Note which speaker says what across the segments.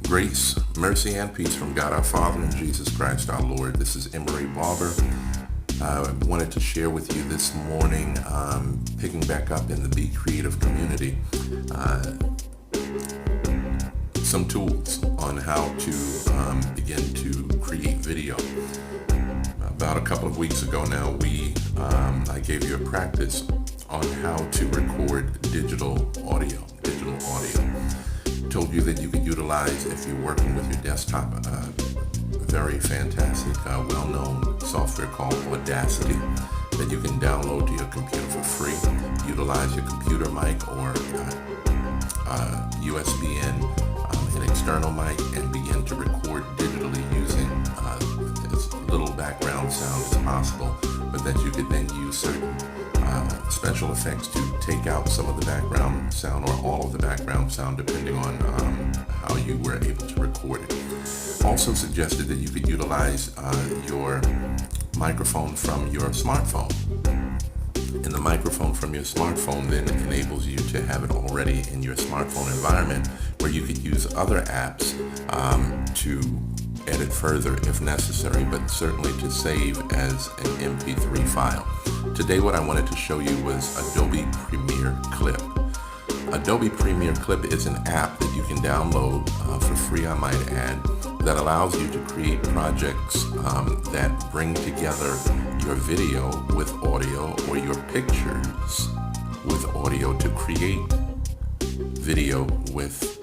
Speaker 1: Grace, mercy, and peace from God our Father and Jesus Christ our Lord. This is Emery, Barber. I wanted to share with you this morning, picking back up in the Be Creative community, some tools on how to begin to create video. About a couple of weeks ago now, I gave you a practice on how to record digital audio. Told you that you could utilize, if you're working with your desktop, a very fantastic, well-known software called Audacity that you can download to your computer for free. Utilize your computer mic or USB-in, an external mic, and begin to record digitally using as little background sound as possible, but that you could then use certain special effects to take out some of the background sound or all of the background sound, depending on how you were able to record it. Also suggested that you could utilize your microphone from your smartphone. And the microphone from your smartphone then enables you to have it already in your smartphone environment, where you could use other apps to edit further if necessary, but certainly to save as an MP3 file. Today what I wanted to show you was Adobe Premiere Clip. Adobe Premiere Clip is an app that you can download for free, I might add, that allows you to create projects that bring together your video with audio or your pictures with audio to create video with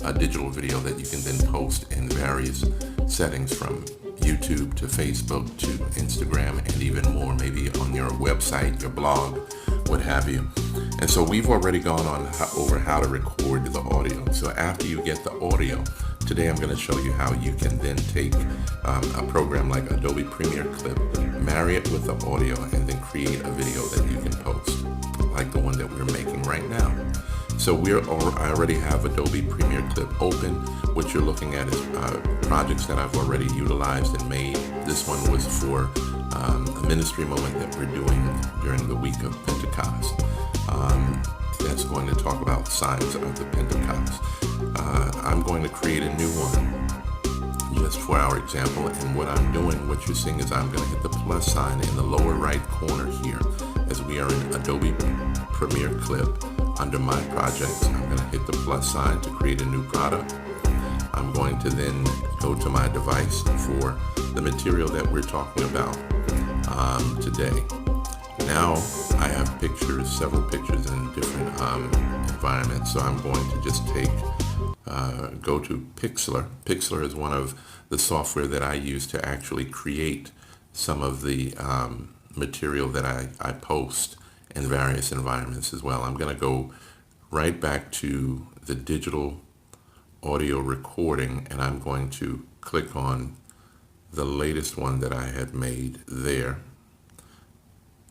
Speaker 1: a digital video that you can then post in various settings, from YouTube to Facebook to Instagram and even more, maybe on your website, your blog, what have you. And so we've already gone on over how to record the audio. So after you get the audio, today I'm going to show you how you can then take a program like Adobe Premiere Clip, marry it with the audio, and then create a video that you can post, like the one that we're making right now. So I already have Adobe Premiere Clip open. What you're looking at is projects that I've already utilized and made. This one was for a ministry moment that we're doing during the week of Pentecost. That's going to talk about signs of the Pentecost. I'm going to create a new one just for our example, and what I'm doing, what you're seeing, is I'm going to hit the plus sign in the lower right corner here, as we are in Adobe Premiere Clip. Under my projects, I'm going to hit the plus sign to create a new product. I'm going to then go to my device for the material that we're talking about today. Now I have pictures, several pictures in different environments, so I'm going to just go to Pixlr. Pixlr is one of the software that I use to actually create some of the material that I post in various environments as well. I'm going to go right back to the digital audio recording, and I'm going to click on the latest one that I had made there.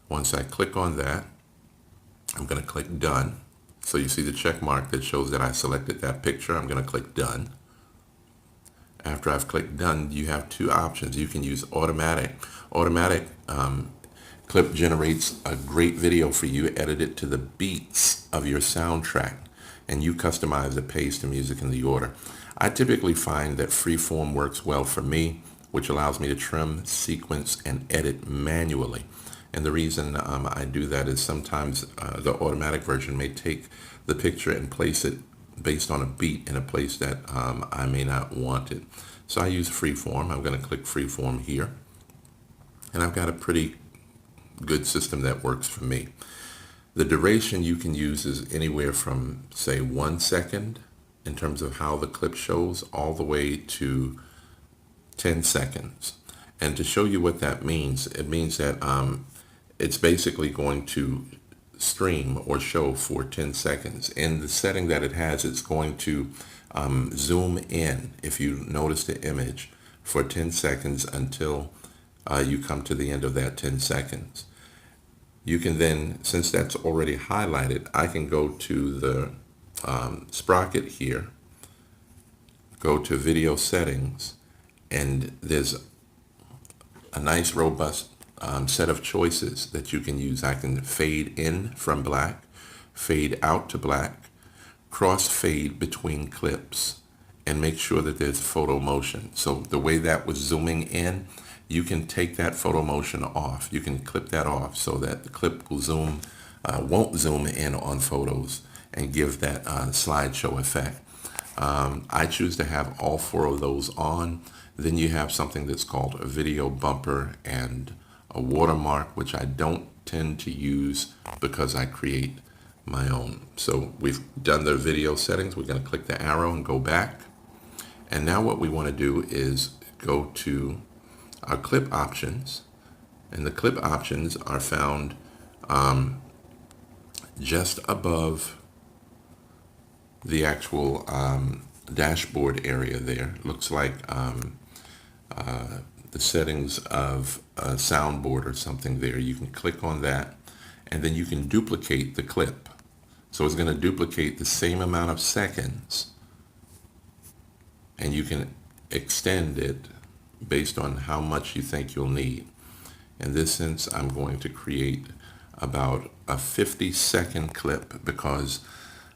Speaker 1: Once I click on that, I'm going to click Done. So you see the check mark that shows that I selected that picture. I'm going to click Done. After I've clicked Done, you have two options. You can use Automatic. Automatic Clip generates a great video for you, edit it to the beats of your soundtrack, and you customize the pace, the music, and the order. I typically find that freeform works well for me, which allows me to trim, sequence, and edit manually. And the reason I do that is sometimes the automatic version may take the picture and place it based on a beat in a place that I may not want it. So I use freeform. I'm going to click freeform here, and I've got a pretty good system that works for me. The duration you can use is anywhere from, say, 1 second in terms of how the clip shows, all the way to 10 seconds. And to show you what that means, it means that it's basically going to stream or show for 10 seconds. In the setting that it has, it's going to zoom in, if you notice the image, for 10 seconds until you come to the end of that 10 seconds. You can then, since that's already highlighted, I can go to the sprocket here, go to video settings, and there's a nice robust set of choices that you can use. I can fade in from black, fade out to black, crossfade between clips and make sure that there's photo motion. So the way that was zooming in, you can take that photo motion off. You can clip that off so that the clip will won't zoom in on photos and give that slideshow effect. I choose to have all four of those on. Then you have something that's called a video bumper and a watermark, which I don't tend to use because I create my own. So we've done the video settings. We're going to click the arrow and go back. And now what we want to do is go to our clip options. And the clip options are found just above the actual dashboard area there. Looks like the settings of a soundboard or something there. You can click on that and then you can duplicate the clip. So it's going to duplicate the same amount of seconds and you can extend it based on how much you think you'll need. In this sense, I'm going to create about a 50-second clip because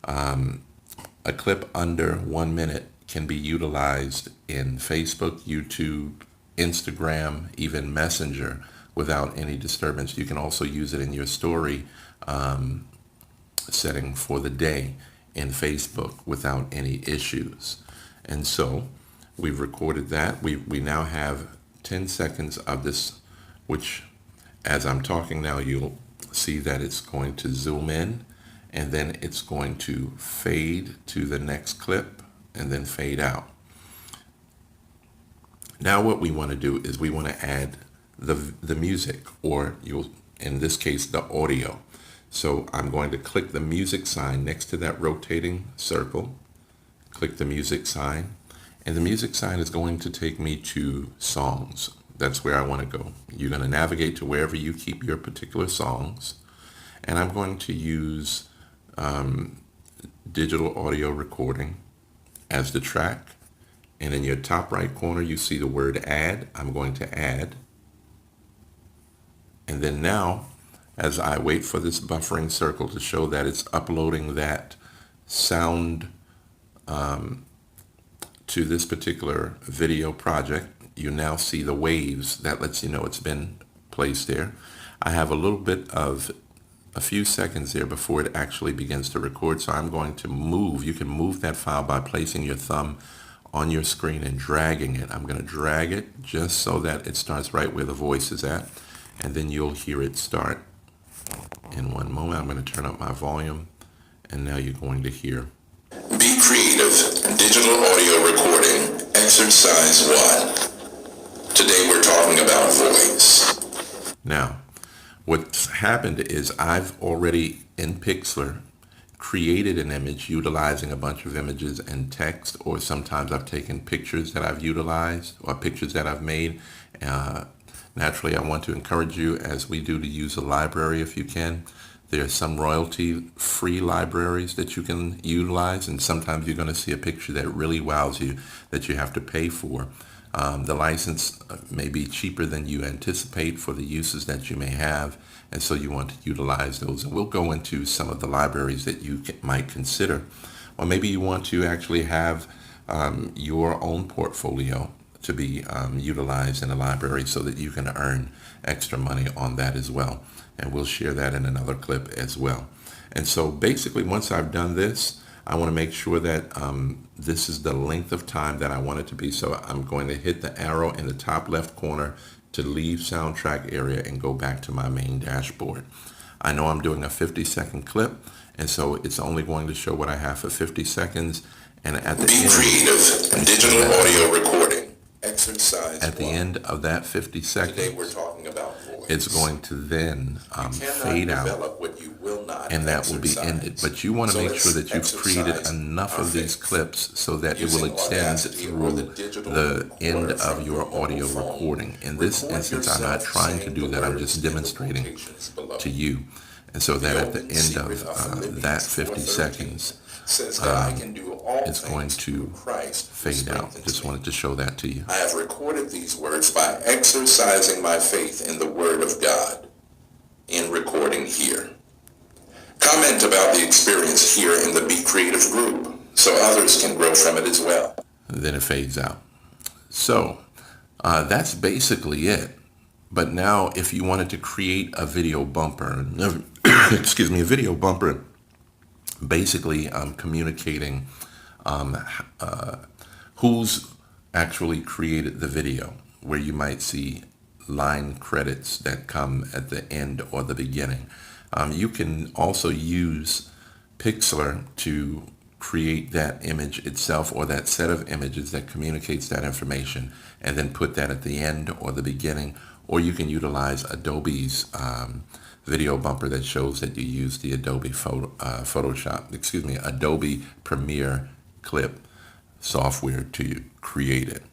Speaker 1: a clip under 1 minute can be utilized in Facebook, YouTube, Instagram, even Messenger without any disturbance. You can also use it in your story setting for the day in Facebook without any issues. And so we've recorded that. We now have 10 seconds of this, which as I'm talking now, you'll see that it's going to zoom in and then it's going to fade to the next clip and then fade out. Now what we want to do is we want to add the music, or in this case the audio. So I'm going to click the music sign next to that rotating circle, click the music sign, and the music sign is going to take me to songs. That's where I want to go. You're going to navigate to wherever you keep your particular songs, and I'm going to use digital audio recording as the track. And in your top right corner you see the word add. I'm going to add. And then now, as I wait for this buffering circle to show that it's uploading that sound to this particular video project, you now see the waves. That lets you know it's been placed there. I have a little bit of a few seconds there before it actually begins to record, so I'm going to move. You can move that file by placing your thumb on your screen and dragging it. I'm going to drag it just so that it starts right where the voice is at, and then you'll hear it start. In one moment, I'm going to turn up my volume, and now you're going to hear. Be creative. Digital audio recording. Exercise 1. Today we're talking about voice. Now, what's happened is I've already, in Pixlr, created an image utilizing a bunch of images and text, or sometimes I've taken pictures that I've utilized or pictures that I've made. Naturally, I want to encourage you, as we do, to use a library if you can. There are some royalty-free libraries that you can utilize, and sometimes you're going to see a picture that really wows you that you have to pay for. The license may be cheaper than you anticipate for the uses that you may have, and so you want to utilize those. And we'll go into some of the libraries that you might consider. Or maybe you want to actually have your own portfolio to be utilized in a library so that you can earn extra money on that as well. And we'll share that in another clip as well. And so basically, once I've done this, I want to make sure that this is the length of time that I want it to be. So I'm going to hit the arrow in the top left corner to leave soundtrack area and go back to my main dashboard. I know I'm doing a 50-second clip, and so it's only going to show what I have for 50 seconds. And at the end, creative. Digital audio recording. Exercise at the end of that 50 seconds, today we're talking about voice. It's going to then fade out, and that will be ended. But you want to make sure that you've created enough of these clips so that it will extend through the end of your audio recording. In this instance, I'm not trying to do that. I'm just demonstrating to you. And so that at the end of that 50 seconds, it's going to fade out. Just wanted to show that to you. I have recorded these words by exercising my faith in the Word of God in recording here. Comment about the experience here in the Be Creative group so others can grow from it as well. And then it fades out. So that's basically it. But now if you wanted to create a video bumper, excuse me, a video bumper, basically communicating who's actually created the video, where you might see line credits that come at the end or the beginning. You can also use Pixlr to create that image itself or that set of images that communicates that information and then put that at the end or the beginning, or you can utilize Adobe's video bumper that shows that you use the Adobe Adobe Premiere Clip software to create it.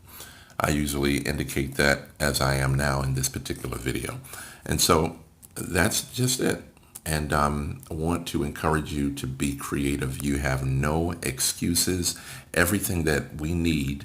Speaker 1: I usually indicate that as I am now in this particular video. And so that's just it. And I want to encourage you to be creative. You have no excuses. Everything that we need,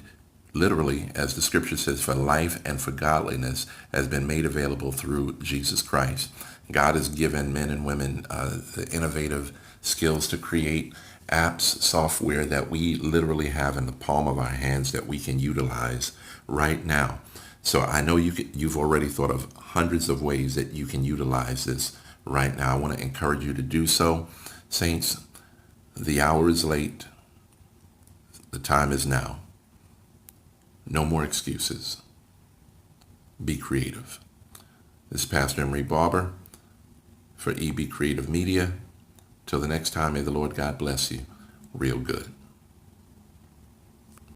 Speaker 1: literally, as the scripture says, for life and for godliness has been made available through Jesus Christ. God has given men and women the innovative skills to create apps, software that we literally have in the palm of our hands that we can utilize right now. So I know you've already thought of hundreds of ways that you can utilize this right now. I want to encourage you to do so. Saints, the hour is late. The time is now. No more excuses. Be creative. This is Pastor Emery Barber for EB Creative Media. Till the next time, may the Lord God bless you real good.